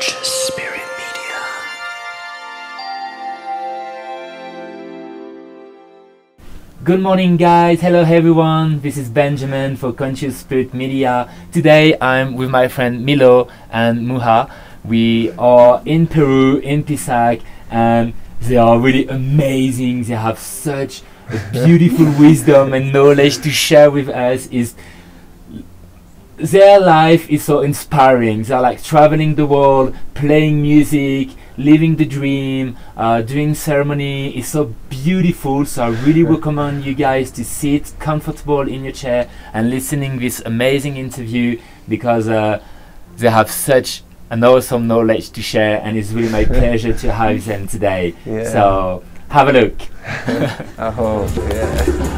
Conscious Spirit Media. Good morning guys, hello everyone, this is Benjamin for Conscious Spirit Media. Today I'm with my friend Milo and Moa. We are in Peru, in Pisac, and they are really amazing. They have such a beautiful wisdom and knowledge to share with us. Their life is so inspiring. They're like traveling the world, playing music, living the dream, doing ceremony. It's so beautiful. So I really recommend you guys to sit comfortable in your chair and listening this amazing interview, because they have such an awesome knowledge to share, and it's really my pleasure to have them today. Yeah. So have a look. Oh, yeah.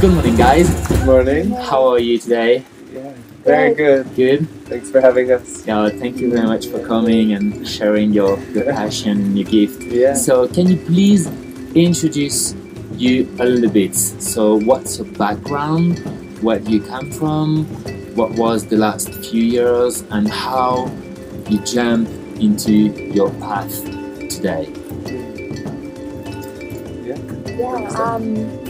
Good morning guys. Good morning. How are you today? Yeah, very good. Good? Thanks for having us. Yeah, thank you very much for coming and sharing your passion and your gift. Yeah. So can you please introduce you a little bit? So what's your background? Where do you come from? What was the last few years, and how you jump into your path today?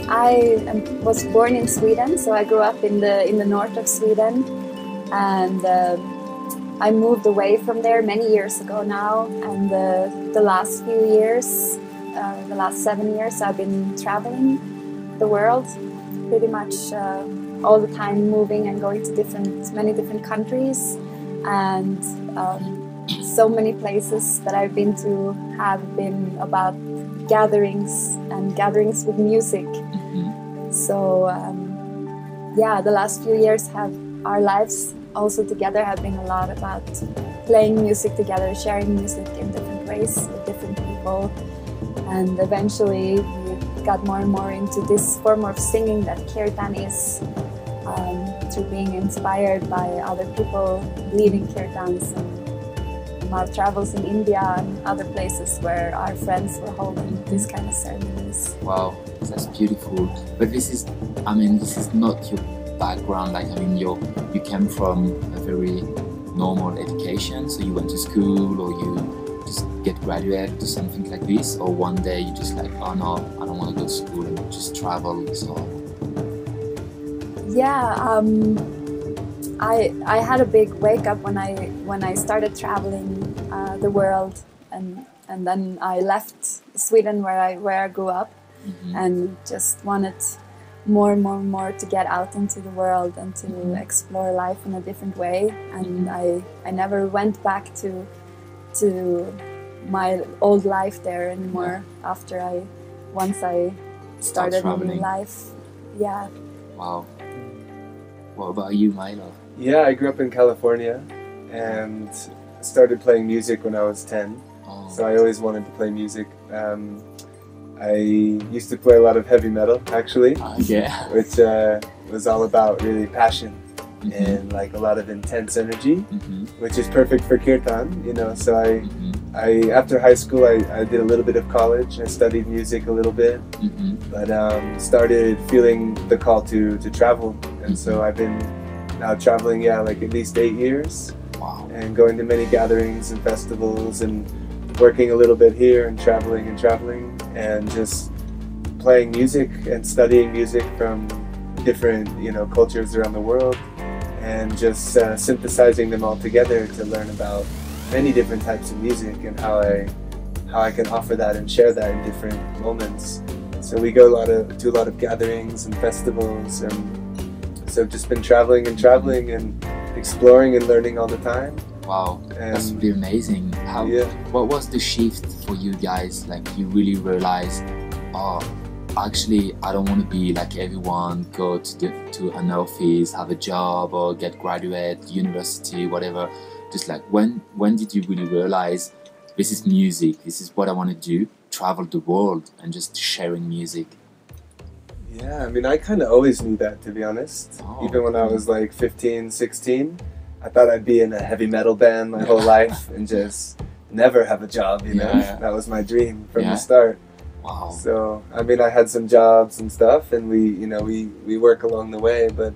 I was born in Sweden, so I grew up in the north of Sweden, and I moved away from there many years ago now. And the last few years, the last 7 years, I've been traveling the world, pretty much all the time, moving and going to many different countries, and so many places that I've been to have been about gatherings with music. So the last few years our lives also together have been a lot about playing music together, sharing music in different ways with different people, and eventually we got more and more into this form of singing that Kirtan is, through being inspired by other people leading Kirtans, and our travels in India and other places where our friends were holding these kind of ceremonies. Wow, that's beautiful. But this is not your background. Like, you came from a very normal education, so you went to school, or you just get graduated to something like this, or one day you just like, oh no, I don't want to go to school and just travel. So yeah, I had a big wake up when I started traveling the world, and then I left Sweden where I grew up, and just wanted more to get out into the world and to explore life in a different way. And I never went back to my old life there anymore after once I started a new life. Yeah. Wow. What about you, Milo? Yeah, I grew up in California and started playing music when I was 10. Oh. So I always wanted to play music. I used to play a lot of heavy metal, actually, Yeah. which was all about really passion and like a lot of intense energy, which is perfect for Kirtan, So I after high school, I did a little bit of college. I studied music a little bit, but started feeling the call to travel, and so I've been now traveling, like at least 8 years. Wow. And going to many gatherings and festivals, and working a little bit here, and traveling, and just playing music and studying music from different cultures around the world, and just synthesizing them all together to learn about many different types of music and how I can offer that and share that in different moments. So we go to a lot of gatherings and festivals, and so I've just been traveling and exploring and learning all the time. Wow, that's really amazing. What was the shift for you guys? Like, you really realized, oh, actually I don't want to be like everyone, go to an office, have a job, or get graduate, university, whatever. Just like, when did you really realize this is music, this is what I want to do, travel the world and just sharing music? Yeah, I mean, I kind of always knew that, to be honest. Oh. Even when I was like 15, 16, I thought I'd be in a heavy metal band my whole life and just never have a job, you know? Yeah. That was my dream from Yeah. the start. Wow. So, I mean, I had some jobs and stuff, and we work along the way, but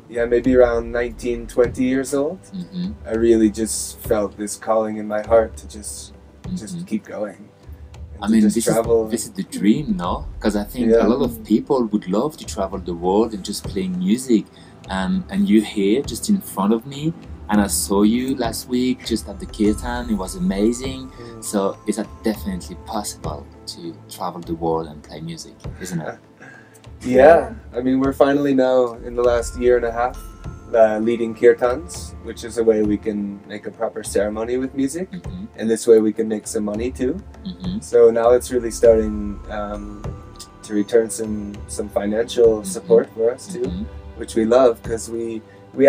yeah, maybe around 19, 20 years old, Mm-hmm. I really just felt this calling in my heart to just keep going. And I to mean, just this travel. is the dream, no? Because I think Yeah. a lot of people would love to travel the world and just playing music. And you're here just in front of me, and I saw you last week just at the Kirtan. It was amazing. So it's definitely possible to travel the world and play music, isn't it? Yeah, I mean, we're finally now in the last year and a half leading kirtans, which is a way we can make a proper ceremony with music, Mm-hmm. and this way we can make some money too. Mm-hmm. So now it's really starting to return some financial support for us too, Mm-hmm. which we love because we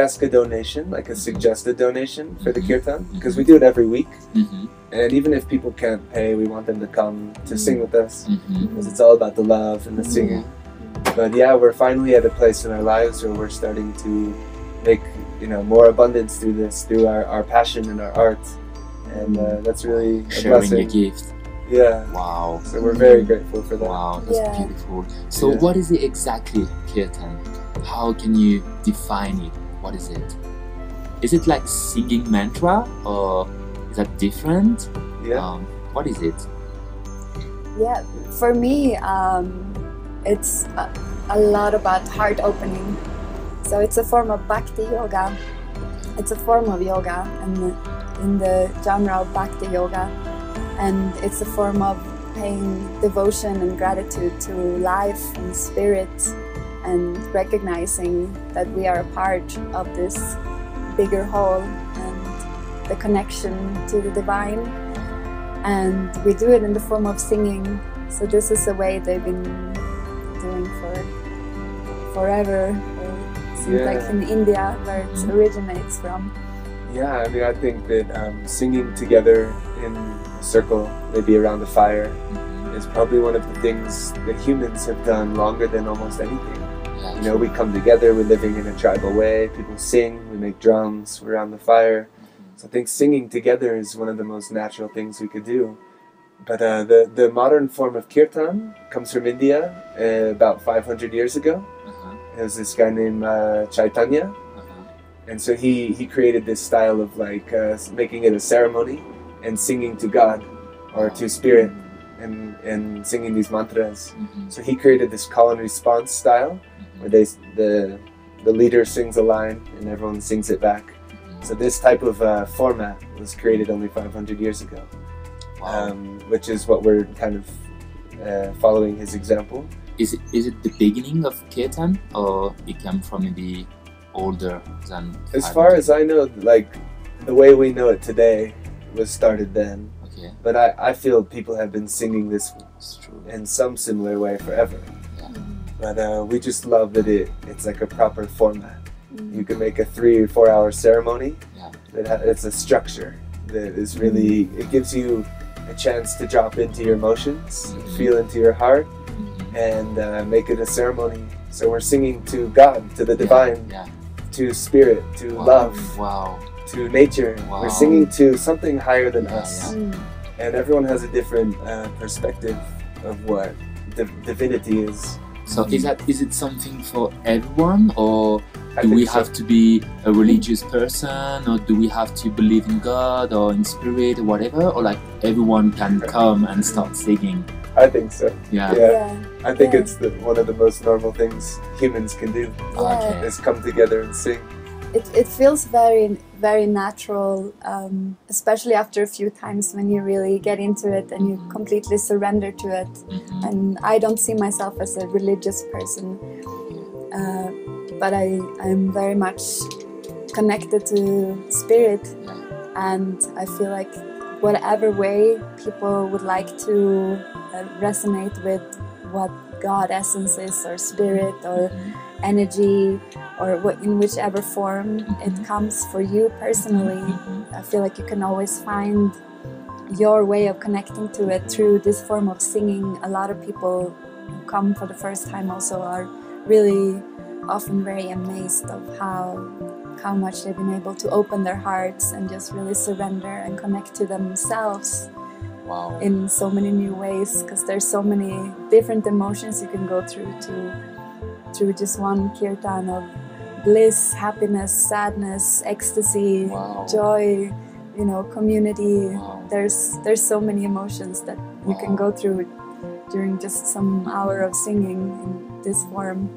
ask a donation, like a suggested donation for the kirtan, because we do it every week. Mm-hmm. And even if people can't pay, we want them to come to sing with us, Mm-hmm. because it's all about the love and the singing. But yeah, we're finally at a place in our lives where we're starting to make, more abundance through this, through our passion and our art. And that's really a Sharing blessing. a gift. Yeah. Wow. So we're very grateful for that. Wow, that's Yeah. beautiful. So Yeah. what is it exactly, Kirtan? How can you define it? What is it? Is it like singing mantra, or is that different? Yeah. What is it? Yeah, for me, it's a lot about heart opening. So it's a form of bhakti yoga. It's a form of yoga, and in the genre of bhakti yoga, and it's a form of paying devotion and gratitude to life and spirit, and recognizing that we are a part of this bigger whole and the connection to the divine. And we do it in the form of singing. So this is a way they've been doing for forever. Seems like in India, where it originates from. Yeah, I mean, I think that singing together in a circle, maybe around the fire, is probably one of the things that humans have done longer than almost anything. Yeah, We come together, we're living in a tribal way, people sing, we make drums, we're around the fire. So I think singing together is one of the most natural things we could do. But the modern form of kirtan comes from India about 500 years ago. There was this guy named Chaitanya, and so he created this style of like making it a ceremony and singing to God or to spirit and singing these mantras. So he created this call and response style where the leader sings a line and everyone sings it back. So this type of format was created only 500 years ago, which is what we're kind of following his example. Is it the beginning of Kirtan, or it came from maybe older than? As far as I know, like the way we know it today was started then. Okay, But I feel people have been singing this it's true. in some similar way forever. Yeah. But we just love that it's like a proper format. You can make a 3 or 4 hour ceremony. Yeah. It's a structure that is really, it gives you a chance to drop into your emotions, feel into your heart, and make it a ceremony. So we're singing to God, to the divine, Yeah. to spirit, to Wow. love, Wow. to nature. Wow. We're singing to something higher than Yeah, us. yeah. And everyone has a different perspective of what divinity is. So is it something for everyone, or I do we think so. have to be a religious person, or do we have to believe in God or in spirit or whatever, or like everyone can come and start singing? I think so. Yeah. Yeah. I think Yeah. it's one of the most normal things humans can do, Okay. is come together and sing. It feels very, very natural, especially after a few times when you really get into it and you completely surrender to it. And I don't see myself as a religious person, but I'm very much connected to spirit, and I feel like whatever way people would like to resonate with what God essence is, or spirit, or energy, or in whichever form it comes for you personally, I feel like you can always find your way of connecting to it through this form of singing. A lot of people who come for the first time also are really often very amazed of how much they've been able to open their hearts and just really surrender and connect to themselves. Wow. In so many new ways, because there's so many different emotions you can go through just one kirtan of bliss, happiness, sadness, ecstasy, Wow. joy, you know, community. Wow. There's so many emotions that you can go through during just some hour of singing in this form.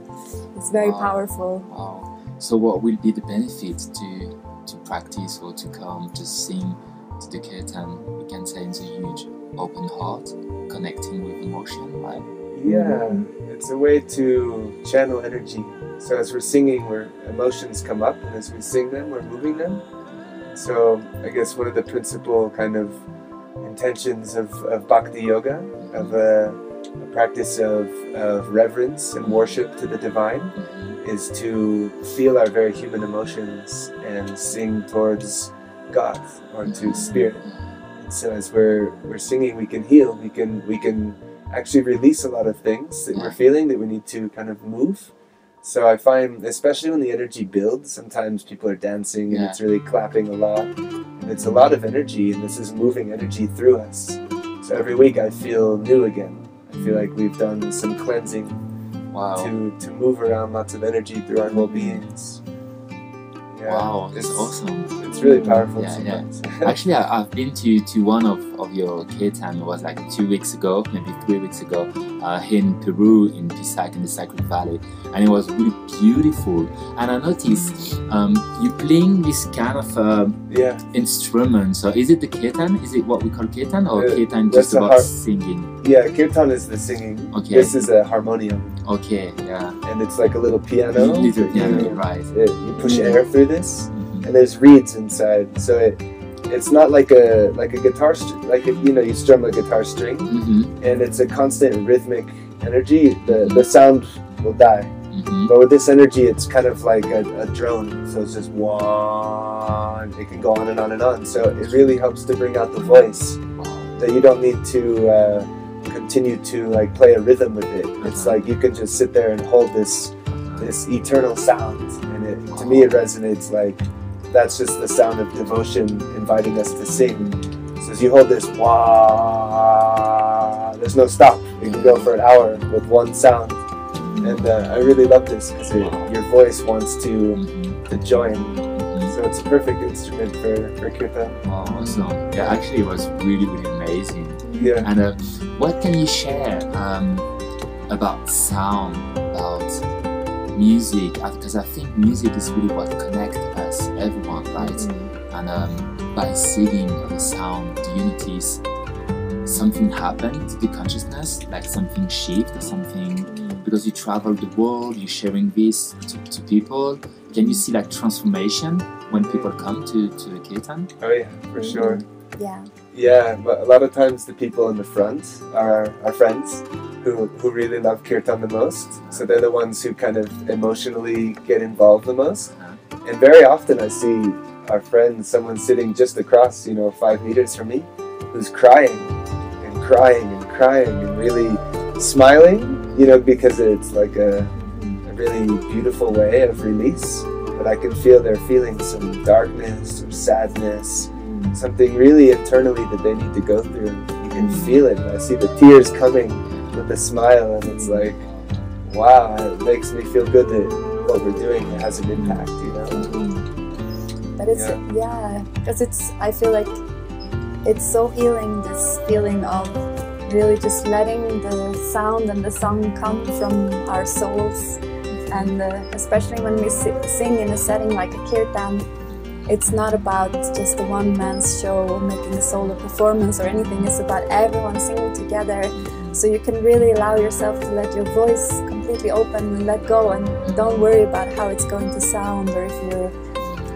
It's very powerful. Wow. So what will be the benefit to practice or to come to sing to the kirtan? We can say it's a huge open heart, connecting with emotion, right? Yeah, it's a way to channel energy. So as we're singing, emotions come up, and as we sing them, we're moving them. So I guess one of the principal kind of intentions of bhakti yoga, of a practice of reverence and worship to the divine, is to feel our very human emotions and sing towards God or to spirit. And so as we're singing, we can heal. We can actually release a lot of things that we're feeling that we need to kind of move. So I find, especially when the energy builds, sometimes people are dancing and it's really clapping a lot. And it's a lot of energy, and this is moving energy through us. So every week I feel new again. I feel like we've done some cleansing to move around lots of energy through our whole beings. Yeah, wow, that's awesome. It's really powerful. Yeah. Actually, I've been to one of your kirtan. It was like 2 weeks ago, maybe 3 weeks ago, here in Peru, in Pisac, in the Sacred Valley, and it was really beautiful. And I noticed you playing this kind of instrument. So is it the kirtan? Is it what we call kirtan, or kirtan just about singing? Yeah, kirtan is the singing. Okay. This is a harmonium. Okay, yeah. And it's like a little piano. Little piano, right. You push air through this, and there's reeds inside. So it's not like a guitar, you strum a guitar string, and it's a constant rhythmic energy. The sound will die. But with this energy, it's kind of like a drone. So it's just one. It can go on and on and on. So it really helps to bring out the voice. That you don't need to continue to like play a rhythm with it. It's like you can just sit there and hold this eternal sound, and to me it resonates like that's just the sound of devotion inviting us to sing. So as you hold this wah, there's no stop. You can go for an hour with one sound, and I really love this because your voice wants to join. So it's a perfect instrument for kirtan. Wow, awesome. Yeah, actually it was really, really amazing. Yeah. And what can you share about sound, about music? Because I think music is really what connects us, everyone, right? And by singing the sound, do you notice something happen to the consciousness, like something shift or something? Because you travel the world, you're sharing this to people. Can you see like transformation when people come to a kirtan? Oh yeah, for sure. Yeah. Yeah, but a lot of times the people in the front are our friends who really love kirtan the most. So they're the ones who kind of emotionally get involved the most. And very often I see our friends, someone sitting just across, 5 meters from me, who's crying and crying and crying and really smiling, because it's like a really beautiful way of release. But I can feel they're feeling some darkness or sadness, something really internally that they need to go through. You can feel it. I see the tears coming with a smile, and it's like, wow, it makes me feel good that what we're doing has an impact, But it's, because I feel like it's so healing, this feeling of really just letting the sound and the song come from our souls. And especially when we sing in a setting like a kirtan, it's not about just a one-man's show making a solo performance or anything. It's about everyone singing together. So you can really allow yourself to let your voice completely open and let go, and don't worry about how it's going to sound or if you're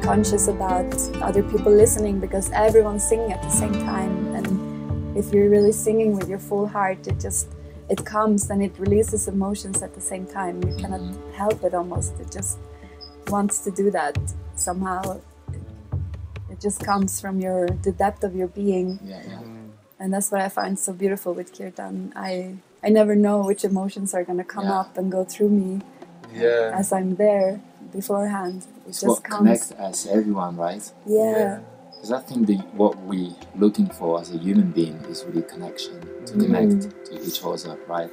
conscious about other people listening, because everyone's singing at the same time. And if you're really singing with your full heart, it comes and it releases emotions at the same time. You cannot help it almost. It just wants to do that somehow. It just comes from the depth of your being. And that's what I find so beautiful with Kirtan. I never know which emotions are going to come up and go through me as I'm there beforehand. It's what connects us, everyone, right? Yeah. Because I think what we're looking for as a human being is really connection, to connect to each other, right?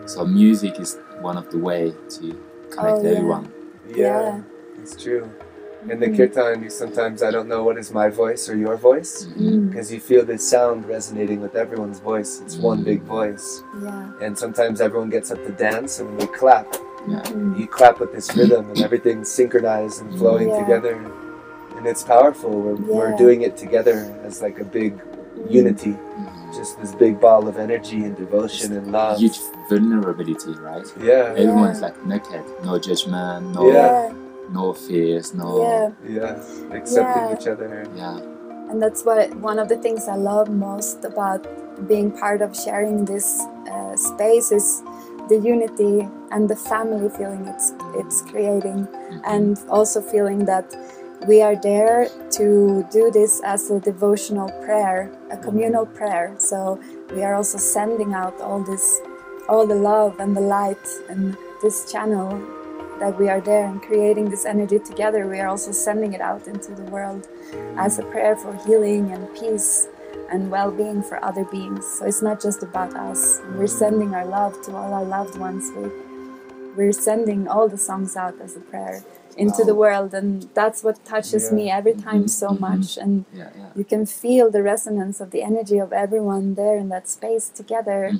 So music is one of the way to connect everyone. Yeah, it's true. In the kirtan, sometimes I don't know what is my voice or your voice, because you feel this sound resonating with everyone's voice. It's one big voice. Yeah. And sometimes everyone gets up to dance and we clap. You clap with this rhythm and everything's synchronized and flowing together. And it's powerful. We're doing it together as like a big unity. Just this big ball of energy and devotion and love. Huge vulnerability, right? Yeah. Everyone's like naked, no judgment, no fears, accepting each other. Yeah. And that's one of the things I love most about being part of sharing this space is the unity and the family feeling it's creating, and also feeling that we are there to do this as a devotional prayer, a communal prayer. So we are also sending out all the love and the light and this channel that we are there and creating this energy together. We are also sending it out into the world as a prayer for healing and peace and well-being for other beings. So it's not just about us. We're sending our love to all our loved ones. We're sending all the songs out as a prayer into the world, and that's what touches me every time so much. And you can feel the resonance of the energy of everyone there in that space together.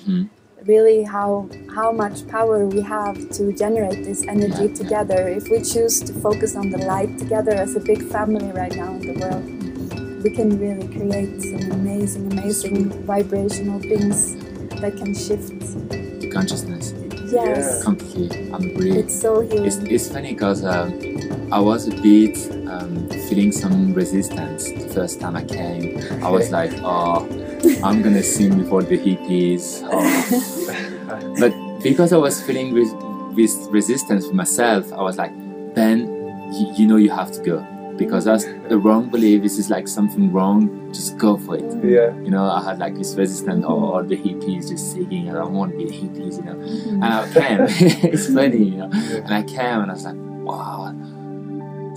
Really how much power we have to generate this energy together. If we choose to focus on the light together as a big family right now in the world, we can really create some amazing vibrational things that can shift the consciousness. Yes. Completely. I'm agree. It's so healing. It's funny because I was a bit feeling some resistance the first time I came. I was like, oh, I'm gonna sing before the hippies. Oh. But because I was feeling with resistance for myself, I was like, Ben, you know you have to go. Because that's the wrong belief. This is like something wrong. Just go for it. Yeah. You know, I had like this resistance. Or the hippies just singing. I don't want to be hippies. You know. And I came. It's funny. You know. And I came and I was like, wow,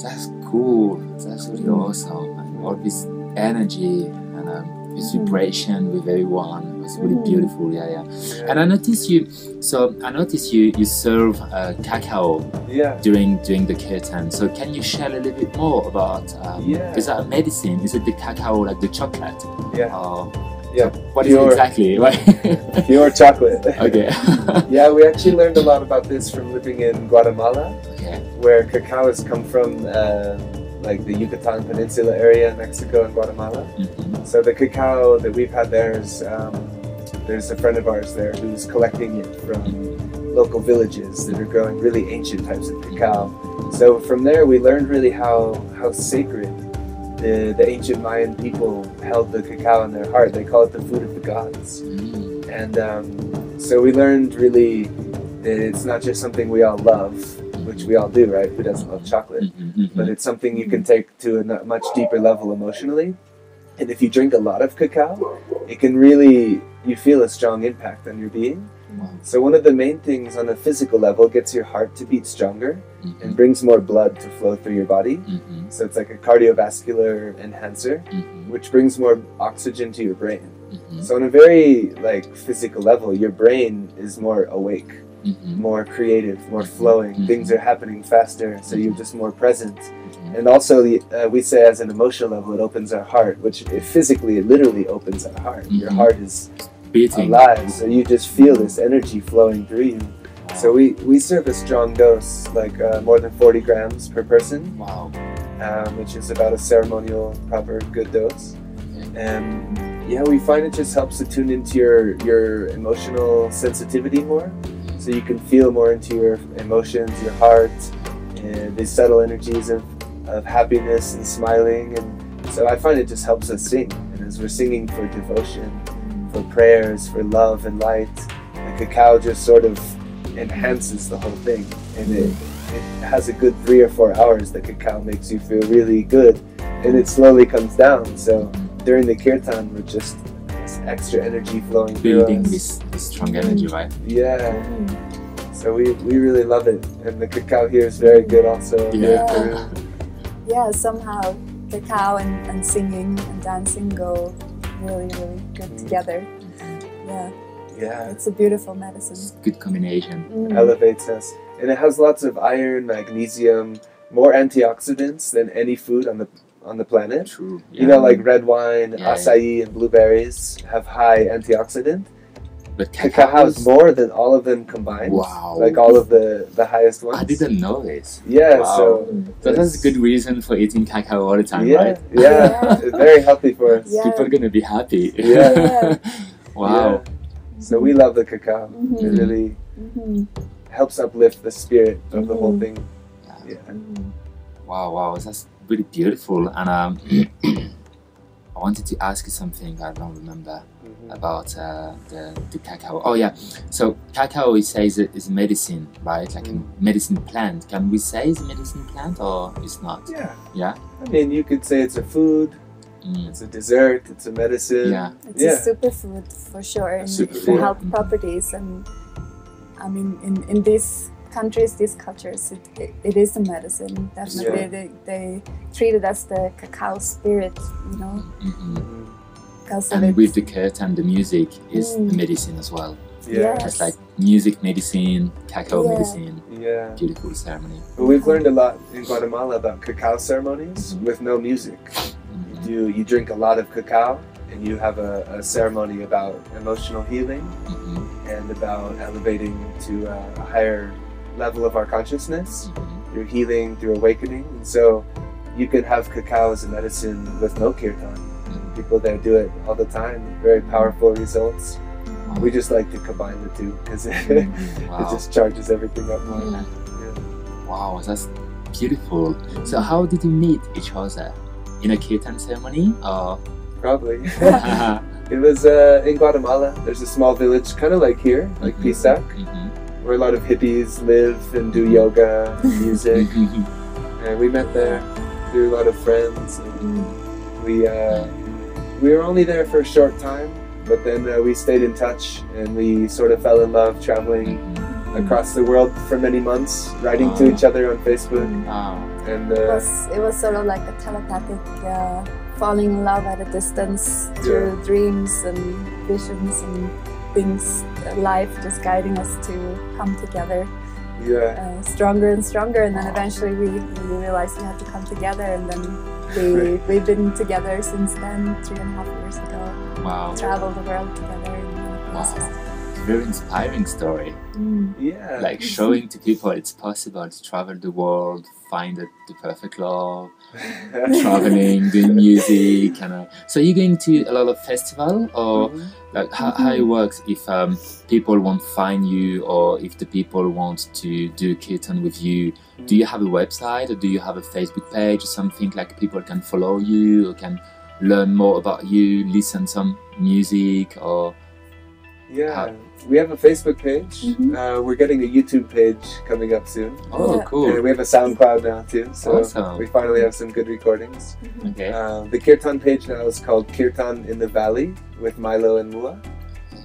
that's cool. That's really awesome. And all this energy and this vibration with everyone. It was really beautiful. Yeah. And I noticed you. So I noticed you serve cacao during the kirtan. So can you share a little bit more about? Is that a medicine? Is it the cacao, like the chocolate? Yeah. What is it exactly? Pure chocolate. Okay. Yeah, we actually learned a lot about this from living in Guatemala, where cacao has come from. Like the Yucatan Peninsula area, Mexico and Guatemala. So the cacao that we've had there is, there's a friend of ours there who's collecting it from local villages that are growing really ancient types of cacao. So from there we learned really how sacred the ancient Mayan people held the cacao in their heart. They call it the food of the gods. And so we learned really that it's not just something we all love, which we all do, right? Who doesn't love chocolate? But it's something you can take to a much deeper level emotionally. And if you drink a lot of cacao, it can really, you feel a strong impact on your being. So one of the main things on a physical level gets your heart to beat stronger and brings more blood to flow through your body. So it's like a cardiovascular enhancer, which brings more oxygen to your brain. So on a very like physical level, your brain is more awake. More creative, more flowing, things are happening faster, so you're just more present. And also we say as an emotional level it opens our heart, which physically it literally opens our heart. Your heart is beating alive, so you just feel this energy flowing through you. So we serve a strong dose, like more than 40 grams per person, which is about a ceremonial proper good dose. And yeah, we find it just helps to tune into your emotional sensitivity more. So you can feel more into your emotions, your heart, and these subtle energies of happiness and smiling. And so I find it just helps us sing. And as we're singing for devotion, for prayers, for love and light, the cacao just sort of enhances the whole thing. And it has a good 3 or 4 hours the cacao makes you feel really good. And it slowly comes down. So during the kirtan, we're just this extra energy flowing through Building us. this strong energy, right? Yeah. So we really love it, and the cacao here is very good also. Yeah. Yeah, somehow cacao and singing and dancing go really, really good together. Yeah, Yeah. it's a beautiful medicine. It's a good combination. Elevates us, and it has lots of iron, magnesium, more antioxidants than any food on the planet. True. Yeah. You know, like red wine, Yeah, acai, and blueberries have high antioxidant. But Cacao has more than all of them combined. Wow. Like all of the highest ones. I didn't know this. Yeah, Wow. So that's a good reason for eating cacao all the time, yeah, right? Yeah, it's very healthy for us. Yeah. People are gonna be happy. Yeah. Wow. Yeah. So we love the cacao. It really helps uplift the spirit of the whole thing. Yeah. Wow, that's really beautiful. And I wanted to ask you something, I don't remember, about the cacao. Oh yeah, so cacao, it says it is medicine, right? Like a medicine plant. Can we say it's a medicine plant or it's not? Yeah. Yeah? I mean, you could say it's a food, it's a dessert, it's a medicine. Yeah. It's a superfood for sure, and Superfood. the health properties. And I mean, in these countries, these cultures, it is a medicine. Definitely, they treat it as the cacao spirit, you know. And with the kirtan, the music is the medicine as well. Yeah. Yes. It's like music medicine, cacao Yeah. medicine. Yeah. Beautiful ceremony. But we've learned a lot in Guatemala about cacao ceremonies with no music. You drink a lot of cacao, and you have a ceremony about emotional healing and about elevating to a higher level of our consciousness. You're healing through awakening, and so you could have cacao as a medicine with no kirtan. People there do it all the time. Very powerful results. We just like to combine the two because it just charges everything up more. Yeah. Wow, that's beautiful. So how did you meet each other? In a kirtan ceremony? Or? Probably. It was in Guatemala. There's a small village, kind of like here, like Pisac, where a lot of hippies live and do yoga, and music. And we met there through a lot of friends. And we were only there for a short time, but then we stayed in touch and we sort of fell in love traveling across the world for many months, writing to each other on Facebook. And it was sort of like a telepathic falling in love at a distance through dreams and visions and things, life just guiding us to come together stronger and stronger, and then eventually we realized we had to come together, and then we've been together since then, 3.5 years ago. Wow. Traveled the world together in many places. Wow. Very inspiring story. Yeah. Like showing to people it's possible to travel the world, find the perfect love, traveling, doing music, and so you're going to a lot of festival, or like how it works if people won't find you, or if the people want to do kirtan with you. Do you have a website, or do you have a Facebook page or something like people can follow you or can learn more about you, listen some music, or we have a Facebook page. We're getting a YouTube page coming up soon. Oh, cool. And we have a SoundCloud now too, so Awesome. we finally have some good recordings. Okay. The Kirtan page now is called Kirtan in the Valley with Milo and Moa,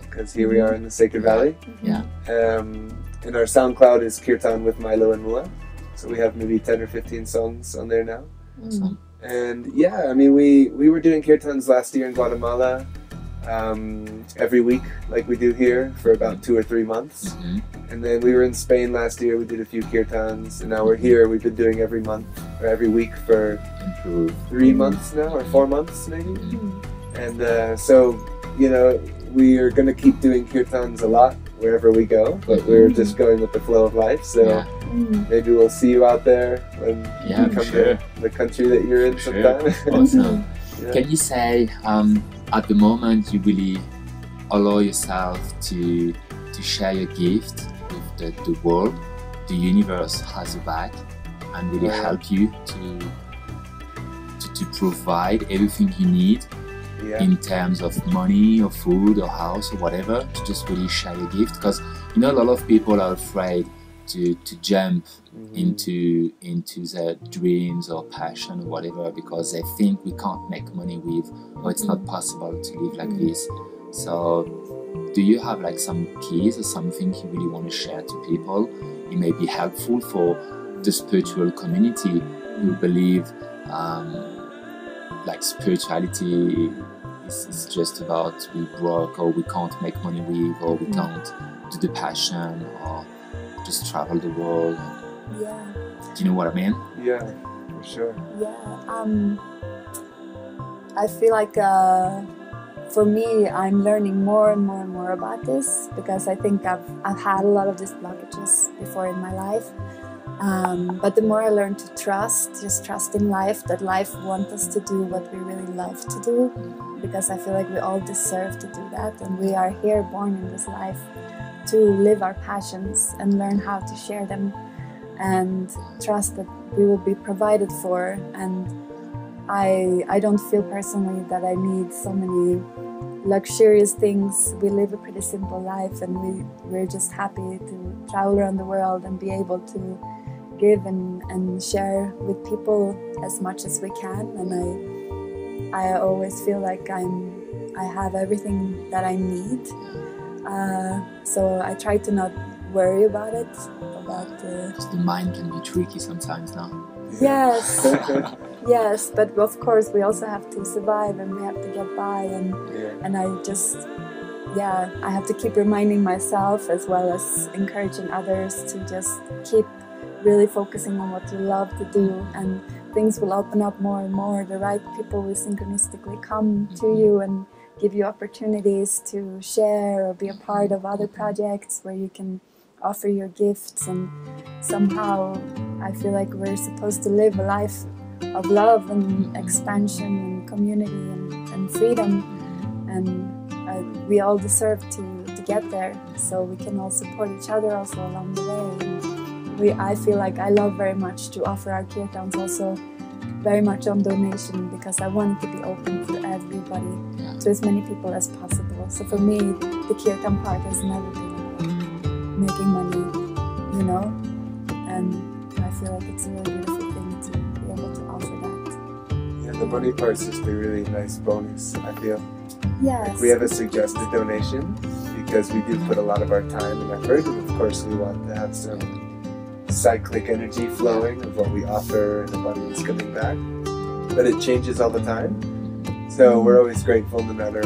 because here we are in the Sacred Valley. Yeah. And our SoundCloud is Kirtan with Milo and Moa, so we have maybe 10 or 15 songs on there now. Awesome. And yeah, I mean, we were doing kirtans last year in Guatemala every week, like we do here, for about 2 or 3 months. And then we were in Spain last year, we did a few kirtans, and now we're here, we've been doing every month or every week for 3 months now, or 4 months maybe. And so, you know, we are going to keep doing kirtans a lot wherever we go, but we're just going with the flow of life, so maybe we'll see you out there when you come to the country that you're in sometime. Awesome. Can you say, at the moment you really allow yourself to share your gift with the world? The universe has your back and really help you to provide everything you need in terms of money or food or house or whatever, to just really share your gift. Because you know, a lot of people are afraid to jump into their dreams or passion or whatever, because they think we can't make money with, or it's not possible to live like this. So do you have like some keys or something you really want to share to people? It may be helpful for the spiritual community who believe like spirituality is just about we broke, or we can't make money with, or we can't do the passion, or just travel the world. Yeah. Do you know what I mean? Yeah, for sure. Yeah. I feel like for me, I'm learning more and more and more about this, because I think I've had a lot of these blockages before in my life. But the more I learn to just trust in life, that life wants us to do what we really love to do, because I feel like we all deserve to do that, and we are here born in this life to live our passions and learn how to share them, and trust that we will be provided for. And I don't feel personally that I need so many luxurious things. We live a pretty simple life, and we're just happy to travel around the world and be able to give and share with people as much as we can. And I always feel like I have everything that I need. So I try to not worry about it. Because the mind can be tricky sometimes now. Yes. Yes, but of course we also have to survive, and we have to get by, and I just, I have to keep reminding myself, as well as encouraging others, to just keep really focusing on what you love to do, and things will open up more and more. The right people will synchronistically come to you and give you opportunities to share or be a part of other projects where you can offer your gifts. And somehow I feel like we're supposed to live a life of love and expansion and community and freedom, and we all deserve to get there, so we can all support each other also along the way. And I feel like I love very much to offer our kirtans also very much on donation, because I want it to be open for everybody, to as many people as possible. So for me, the kirtan part has never been about making money, you know, and I feel like it's a really beautiful thing to be able to offer that. Yeah, the money part's just a really nice bonus, I feel. Yes. Like we have a suggested donation because we do put a lot of our time and effort, and of course we want to have some cyclic energy flowing of what we offer and abundance coming back. But it changes all the time. So we're always grateful no matter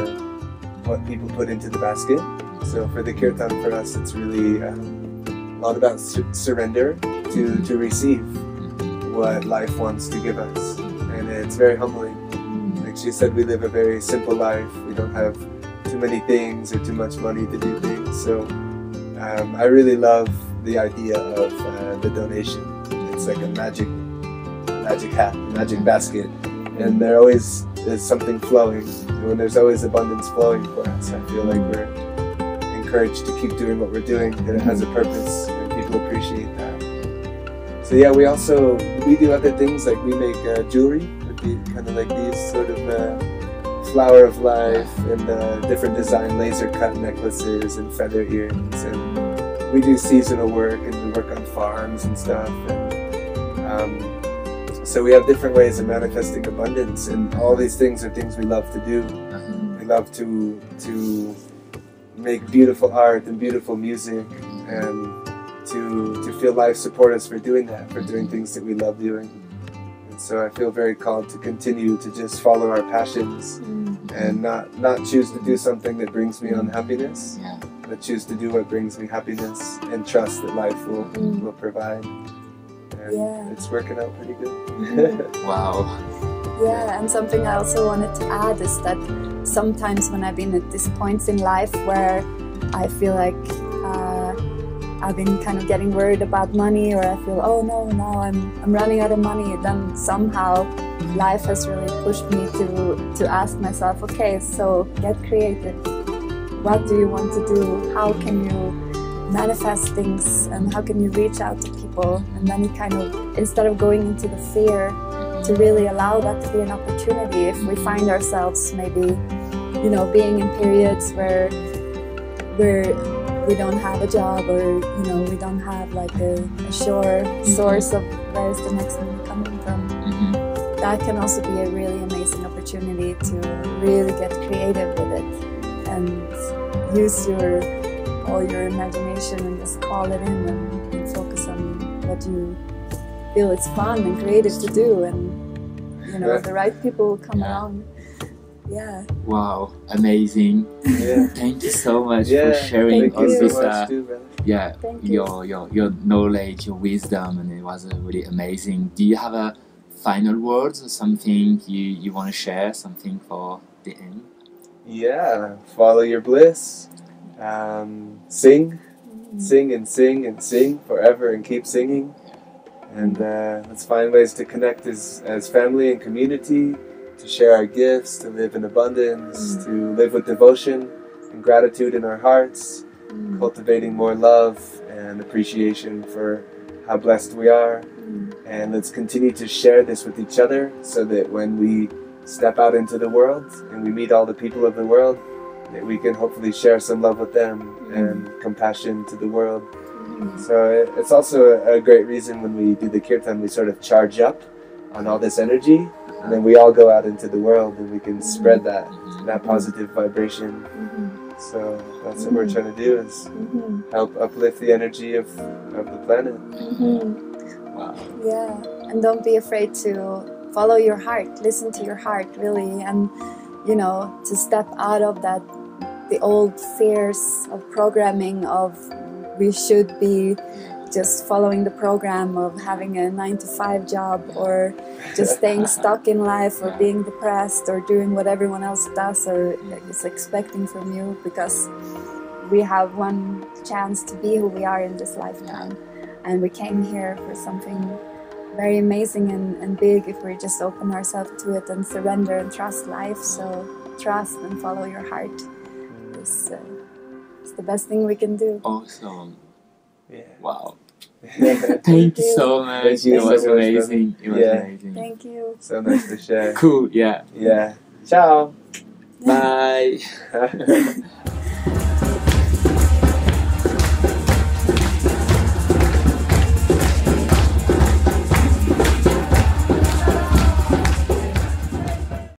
what people put into the basket. So for the kirtan, for us, it's really a lot about surrender to receive what life wants to give us. And it's very humbling. Like she said, we live a very simple life. We don't have too many things or too much money to do things. So I really love the idea of the donation. It's like a magic hat, magic basket. And there always is something flowing. When there's always abundance flowing for us, I feel like we're encouraged to keep doing what we're doing, and it has a purpose, and people appreciate that. So yeah, we do other things, like we make jewelry with kind of like these sort of flower of life and different design laser cut necklaces and feather earrings, and we do seasonal work, and we work on farms and stuff, and so we have different ways of manifesting abundance, and all these things are things we love to do. We love to make beautiful art and beautiful music, and to feel life support us for doing that, for doing things that we love doing. And so I feel very called to continue to just follow our passions and not choose to do something that brings me unhappiness, but choose to do what brings me happiness, and trust that life will provide. And it's working out pretty good. Wow. Yeah, and something I also wanted to add is that sometimes when I've been at these points in life where I feel like I've been kind of getting worried about money, or I feel, oh no, now I'm running out of money, then somehow life has really pushed me to ask myself, okay, so get creative. What do you want to do? How can you manifest things, and how can you reach out to people? And then it kind of, instead of going into the fear, to really allow that to be an opportunity. If we find ourselves maybe, you know, being in periods where we don't have a job, or you know, we don't have like a sure source of where's the next money coming from, that can also be a really amazing opportunity to really get creative with it. and use all your imagination and just call it in and focus on what you feel it's fun and creative to do, and you know, the right people will come along. Yeah. Wow, amazing. Yeah. Thank you so much for sharing all this Thank you. your knowledge, your wisdom, and it was really amazing. Do you have a final words or something you want to share, something for the end? Yeah, follow your bliss. Sing and sing and sing forever and keep singing. And let's find ways to connect as family and community, to share our gifts, to live in abundance, to live with devotion and gratitude in our hearts, cultivating more love and appreciation for how blessed we are. And let's continue to share this with each other so that when we step out into the world and we meet all the people of the world, that we can hopefully share some love with them and compassion to the world. So it's also a great reason when we do the kirtan, we sort of charge up on all this energy, and then we all go out into the world and we can spread that positive vibration. So that's what we're trying to do, is help uplift the energy of the planet. Wow. Yeah, and don't be afraid to follow your heart, listen to your heart, really, and you know, to step out of the old fears of programming of we should be just following the program of having a 9-to-5 job, or just staying stuck in life, or being depressed, or doing what everyone else does or is expecting from you, because we have one chance to be who we are in this lifetime, and we came here for something very amazing and big if we just open ourselves to it and surrender and trust life. So trust and follow your heart is the best thing we can do. Awesome. Yeah. Wow. Thank you so much. Thank you It was so much, amazing. It was amazing. Thank you. So nice to share. Cool, yeah. Yeah. Ciao. Bye.